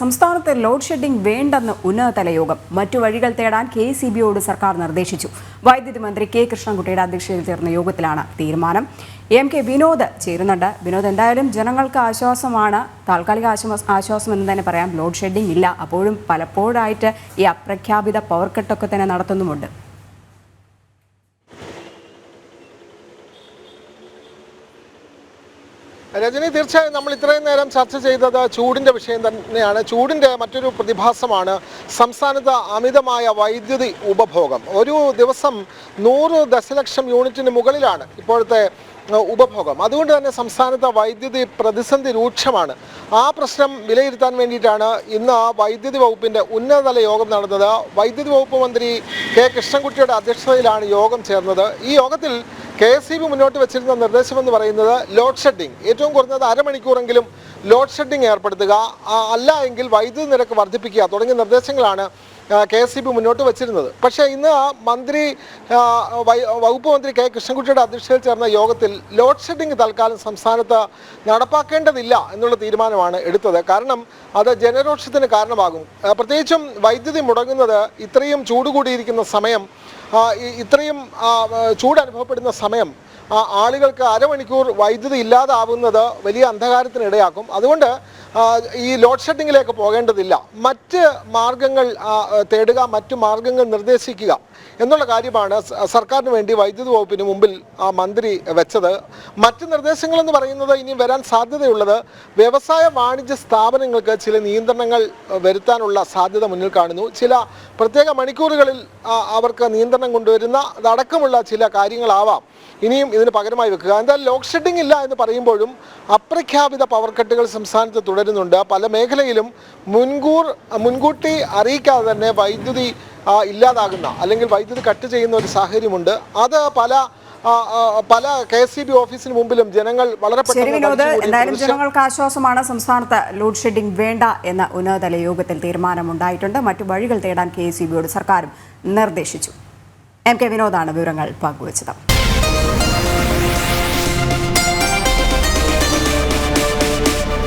സംസ്ഥാനത്ത് load shedding വേണ്ടെന്ന് ഉന്നതതല യോഗം. മറ്റു വഴികൾ തേടാൻ KECBയോട് സർക്കാർ നിർദ്ദേശിച്ചു. വൈദ്യുതി മന്ത്രി കെ കൃഷ്ണൻകുട്ടിയുടെ അധ്യക്ഷതയിൽ ചേർന്ന യോഗത്തിലാണ് തീരുമാനം. MK വിനോദ് ചേരുന്നുണ്ട്. വിനോദ്, എന്തായാലും ജനങ്ങൾക്ക് ആശ്വാസമാണ്, താൽക്കാലിക ആശ്വാസം എന്ന് തന്നെ പറയാം. ലോഡ് ഷെഡിംഗ് ഇല്ല, അപ്പോഴും പലപ്പോഴായിട്ട് ഈ അപ്രഖ്യാപിത പവർ കട്ടൊക്കെ തന്നെ നടത്തുന്നുമുണ്ട്. രജനി, തീർച്ചയായും നമ്മൾ ഇത്രയും നേരം ചർച്ച ചെയ്തത് ചൂടിൻ്റെ വിഷയം തന്നെയാണ്. ചൂടിൻ്റെ മറ്റൊരു പ്രതിഭാസമാണ് സംസ്ഥാനത്ത് അമിതമായ വൈദ്യുതി ഉപഭോഗം. ഒരു ദിവസം 100 ദശലക്ഷം യൂണിറ്റിന് മുകളിലാണ് ഇപ്പോഴത്തെ ഉപഭോഗം. അതുകൊണ്ട് തന്നെ സംസ്ഥാനത്ത് വൈദ്യുതി പ്രതിസന്ധി രൂക്ഷമാണ്. ആ പ്രശ്നം വിലയിരുത്താൻ വേണ്ടിയിട്ടാണ് ഇന്ന് വൈദ്യുതി വകുപ്പിൻ്റെ ഉന്നതതല യോഗം നടന്നത്. വൈദ്യുതി വകുപ്പ് മന്ത്രി കെ കൃഷ്ണൻകുട്ടിയുടെ അധ്യക്ഷതയിലാണ് യോഗം ചേർന്നത്. ഈ യോഗത്തിൽ KECB മുന്നോട്ട് വെച്ചിരുന്ന നിർദ്ദേശമെന്ന് പറയുന്നത് ലോഡ് ഷെഡിംഗ്, ഏറ്റവും കുറഞ്ഞത് അരമണിക്കൂറെങ്കിലും ലോഡ് ഷെഡിംഗ് ഏർപ്പെടുത്തുക, അല്ല എങ്കിൽ വൈദ്യുതി നിരക്ക് വർദ്ധിപ്പിക്കുക തുടങ്ങിയ നിർദ്ദേശങ്ങളാണ് KECB മുന്നോട്ട് വച്ചിരുന്നത്. പക്ഷേ ഇന്ന് വകുപ്പ് മന്ത്രി കെ കൃഷ്ണൻകുട്ടിയുടെ അധ്യക്ഷതയിൽ ചേർന്ന യോഗത്തിൽ ലോഡ് ഷെഡിംഗ് തൽക്കാലം സംസ്ഥാനത്ത് നടപ്പാക്കേണ്ടതില്ല എന്നുള്ള തീരുമാനമാണ് എടുത്തത്. കാരണം അത് ജനരോഷത്തിന് കാരണമാകും. പ്രത്യേകിച്ചും വൈദ്യുതി മുടങ്ങുന്നത് ഇത്രയും ചൂട് കൂടിയിരിക്കുന്ന സമയം, ഇത്രയും ചൂട് അനുഭവപ്പെടുന്ന സമയം ആളുകൾക്ക് അരമണിക്കൂർ വൈദ്യുതി ഇല്ലാതാവുന്നത് വലിയ അന്ധകാരത്തിന് ഇടയാക്കും. അതുകൊണ്ട് ഈ ലോഡ് ഷെഡിങ്ങിലേക്ക് പോകേണ്ടതില്ല, മറ്റ് മാർഗങ്ങൾ തേടുക, മറ്റു മാർഗങ്ങൾ നിർദ്ദേശിക്കുക എന്നുള്ള കാര്യമാണ് സർക്കാരിന് വേണ്ടി വൈദ്യുതി വകുപ്പിന് മുമ്പിൽ മന്ത്രി വെച്ചത്. മറ്റ് നിർദ്ദേശങ്ങളെന്ന് പറയുന്നത് ഇനി വരാൻ സാധ്യതയുള്ളത് വ്യവസായ വാണിജ്യ സ്ഥാപനങ്ങൾക്ക് ചില നിയന്ത്രണങ്ങൾ വരുത്താനുള്ള സാധ്യത മുന്നിൽ കാണുന്നു. ചില പ്രത്യേക മണിക്കൂറുകളിൽ അവർക്ക് നിയന്ത്രണം കൊണ്ടുവരുന്ന അതടക്കമുള്ള ചില കാര്യങ്ങളാവാം ഇനിയും ഇതിന് പകരമായി വെക്കുക. എന്തായാലും ലോഡ് ഷെഡിംഗ് ഇല്ല എന്ന് പറയുമ്പോഴും അപ്രഖ്യാപിത പവർ കട്ടുകൾ സംസ്ഥാനത്ത് തുടരുന്നുണ്ട്. പല മേഖലയിലും മുൻകൂട്ടി അറിയിക്കാതെ തന്നെ വൈദ്യുതി ഇല്ലാതാകുന്ന അല്ലെങ്കിൽ വൈദ്യുതി കട്ട് ചെയ്യുന്ന ഒരു സാഹചര്യമുണ്ട്. അത് പല KECB ഓഫീസിന് മുമ്പിലും ജനങ്ങൾ വളരെ എന്തായാലും ജനങ്ങൾക്ക് ആശ്വാസമാണ്. സംസ്ഥാനത്ത് ലോഡ് ഷെഡിംഗ് വേണ്ട എന്ന ഉന്നതതല യോഗത്തിൽ തീരുമാനമുണ്ടായിട്ടുണ്ട്. മറ്റു വഴികൾ തേടാൻ KECBയോട് സർക്കാരും നിർദ്ദേശിച്ചു. MK വിനോദാണ് വിവരങ്ങൾ പങ്കുവച്ചത്.